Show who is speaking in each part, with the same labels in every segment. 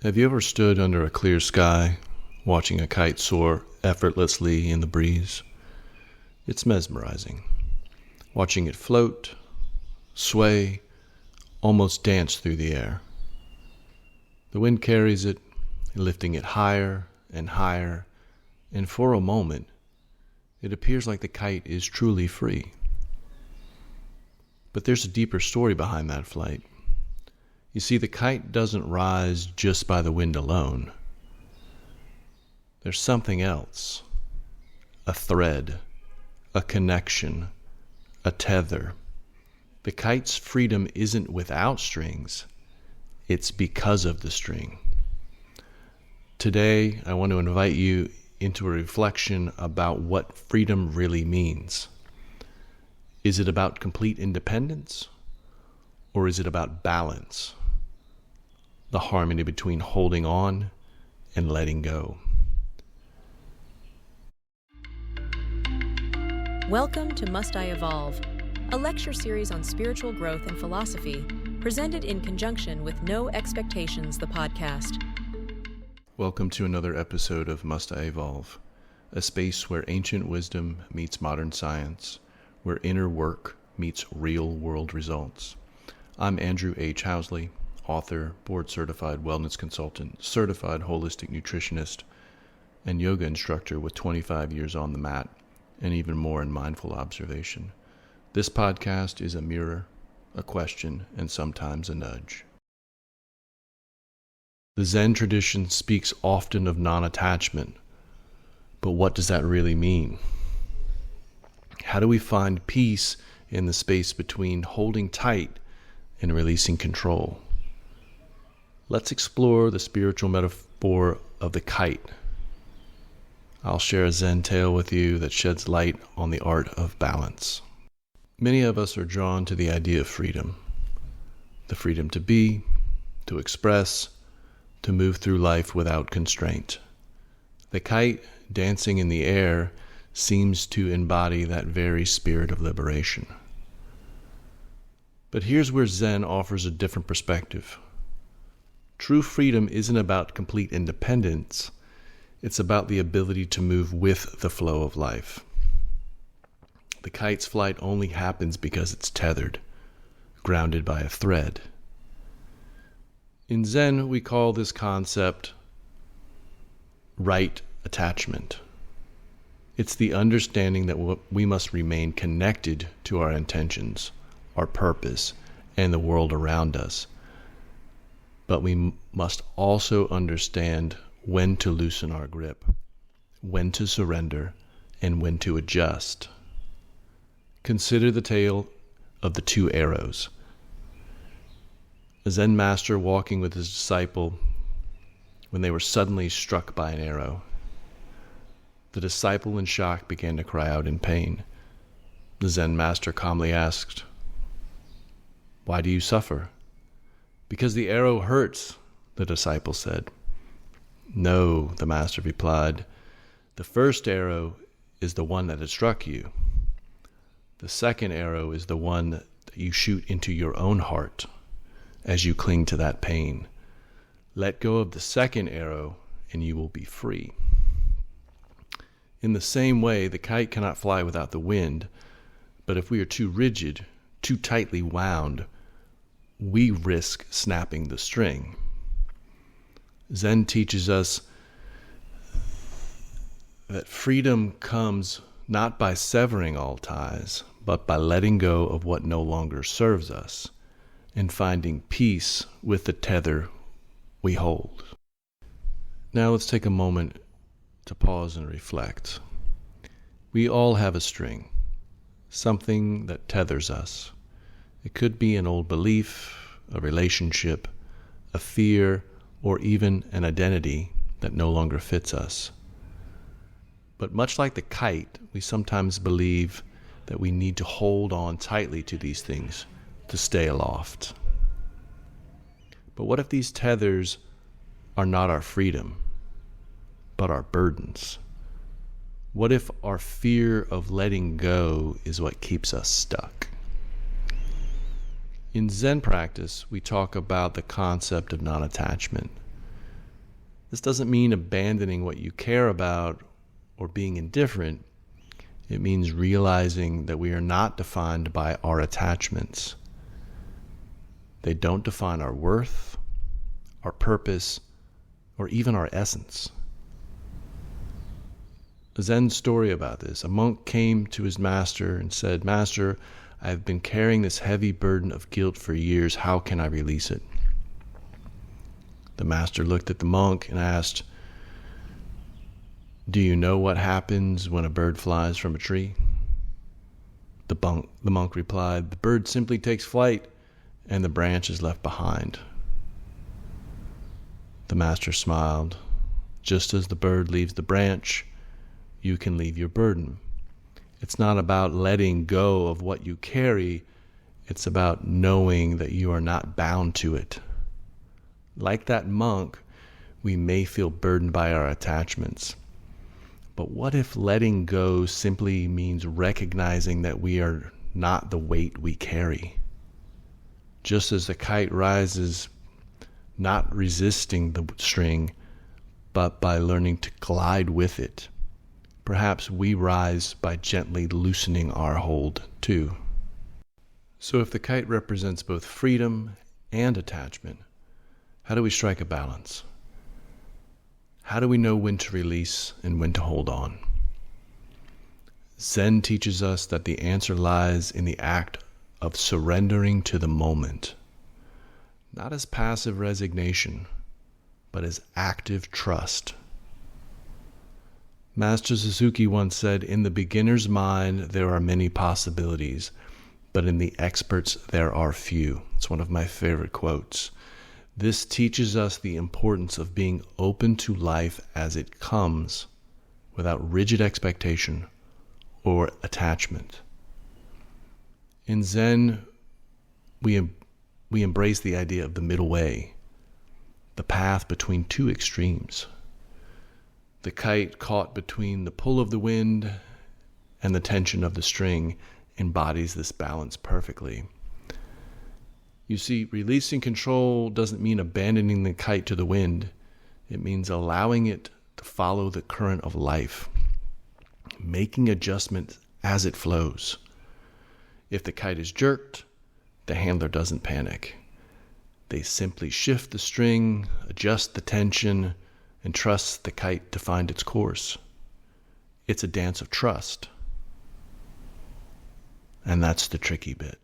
Speaker 1: Have you ever stood under a clear sky, watching a kite soar effortlessly in the breeze? It's mesmerizing. Watching it float, sway, almost dance through the air. The wind carries it, lifting it higher, and for a moment, it appears like the kite is truly free. But there's a deeper story behind that flight. You see, the kite doesn't rise just by the wind alone. There's something else. A thread, a connection, a tether. The kite's freedom isn't without strings. It's because of the string. Today, I want to invite you into a reflection about what freedom really means. Is it about complete independence, or is it about balance? The harmony between holding on and letting go.
Speaker 2: Welcome to Must I Evolve, a lecture series on spiritual growth and philosophy, presented in conjunction with No Expectations, the podcast.
Speaker 1: Welcome to another episode of Must I Evolve, a space where ancient wisdom meets modern science, where inner work meets real-world results. I'm Andrew H. Housley, author, board-certified wellness consultant, certified holistic nutritionist, and yoga instructor with 25 years on the mat, and even more in mindful observation. This podcast is a mirror, a question, and sometimes a nudge. The Zen tradition speaks often of non-attachment, but what does that really mean? How do we find peace in the space between holding tight and releasing control? Let's explore the spiritual metaphor of the kite. I'll share a Zen tale with you that sheds light on the art of balance. Many of us are drawn to the idea of freedom. The freedom to be, to express, to move through life without constraint. The kite dancing in the air seems to embody that very spirit of liberation. But here's where Zen offers a different perspective. True freedom isn't about complete independence. It's about the ability to move with the flow of life. The kite's flight only happens because it's tethered, grounded by a thread. In Zen, we call this concept right attachment. It's the understanding that we must remain connected to our intentions, our purpose, and the world around us. But we must also understand when to loosen our grip, when to surrender, and when to adjust. Consider the tale of the two arrows. A Zen master walking with his disciple when they were suddenly struck by an arrow. The disciple in shock began to cry out in pain. The Zen master calmly asked, "Why do you suffer?" "Because the arrow hurts," the disciple said. "No," the master replied. "The first arrow is the one that had struck you. The second arrow is the one that you shoot into your own heart as you cling to that pain. Let go of the second arrow and you will be free." In the same way, the kite cannot fly without the wind, but if we are too rigid, too tightly wound, we risk snapping the string. Zen teaches us that freedom comes not by severing all ties, but by letting go of what no longer serves us and finding peace with the tether we hold. Now let's take a moment to pause and reflect. We all have a string, something that tethers us. It could be an old belief, a relationship, a fear, or even an identity that no longer fits us. But much like the kite, we sometimes believe that we need to hold on tightly to these things to stay aloft. But what if these tethers are not our freedom, but our burdens? What if our fear of letting go is what keeps us stuck? In Zen practice, we talk about the concept of non-attachment. This doesn't mean abandoning what you care about or being indifferent. It means realizing that we are not defined by our attachments. They don't define our worth, our purpose, or even our essence. A Zen story about this. A monk came to his master and said, "Master, I have been carrying this heavy burden of guilt for years. How can I release it?" The master looked at the monk and asked, "Do you know what happens when a bird flies from a tree?" The monk replied, "The bird simply takes flight and the branch is left behind." The master smiled. Just as the bird leaves the branch, you can leave your burden. It's not about letting go of what you carry. It's about knowing that you are not bound to it. Like that monk, we may feel burdened by our attachments. But what if letting go simply means recognizing that we are not the weight we carry? Just as the kite rises, not resisting the string, but by learning to glide with it. Perhaps we rise by gently loosening our hold too. So if the kite represents both freedom and attachment, how do we strike a balance? How do we know when to release and when to hold on? Zen teaches us that the answer lies in the act of surrendering to the moment, not as passive resignation, but as active trust. Master Suzuki once said, "In the beginner's mind, there are many possibilities, but in the expert's, there are few." It's one of my favorite quotes. This teaches us the importance of being open to life as it comes, without rigid expectation or attachment. In Zen, we embrace the idea of the middle way, the path between two extremes. The kite caught between the pull of the wind and the tension of the string embodies this balance perfectly. You see, releasing control doesn't mean abandoning the kite to the wind. It means allowing it to follow the current of life, making adjustments as it flows. If the kite is jerked, the handler doesn't panic. They simply shift the string, adjust the tension, and trust the kite to find its course. It's a dance of trust. And that's the tricky bit.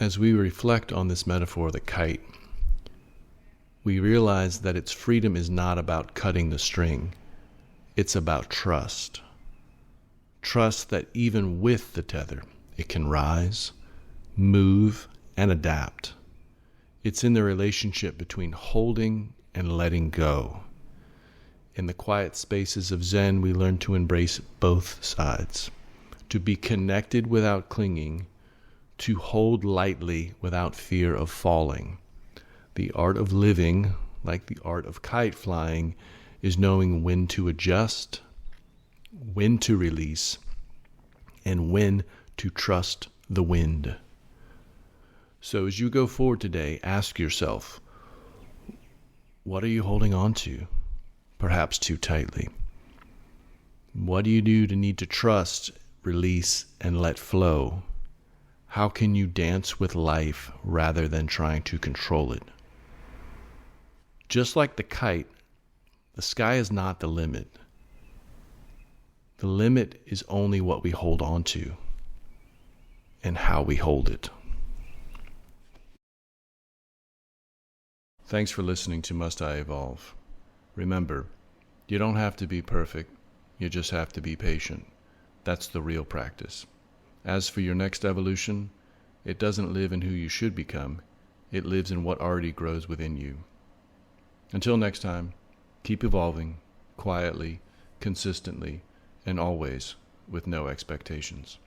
Speaker 1: As we reflect on this metaphor of the kite, we realize that its freedom is not about cutting the string. It's about trust. Trust that even with the tether, it can rise, move, and adapt. It's in the relationship between holding and letting go. In the quiet spaces of Zen, we learn to embrace both sides, to be connected without clinging, to hold lightly without fear of falling. The art of living, like the art of kite flying, is knowing when to adjust, when to release, and when to trust the wind. So as you go forward today, ask yourself, what are you holding on to, perhaps too tightly? What do you do to need to trust, release, and let flow? How can you dance with life rather than trying to control it? Just like the kite, the sky is not the limit. The limit is only what we hold on to and how we hold it. Thanks for listening to Must I Evolve? Remember, you don't have to be perfect, you just have to be patient. That's the real practice. As for your next evolution, it doesn't live in who you should become, it lives in what already grows within you. Until next time, keep evolving, quietly, consistently, and always with no expectations.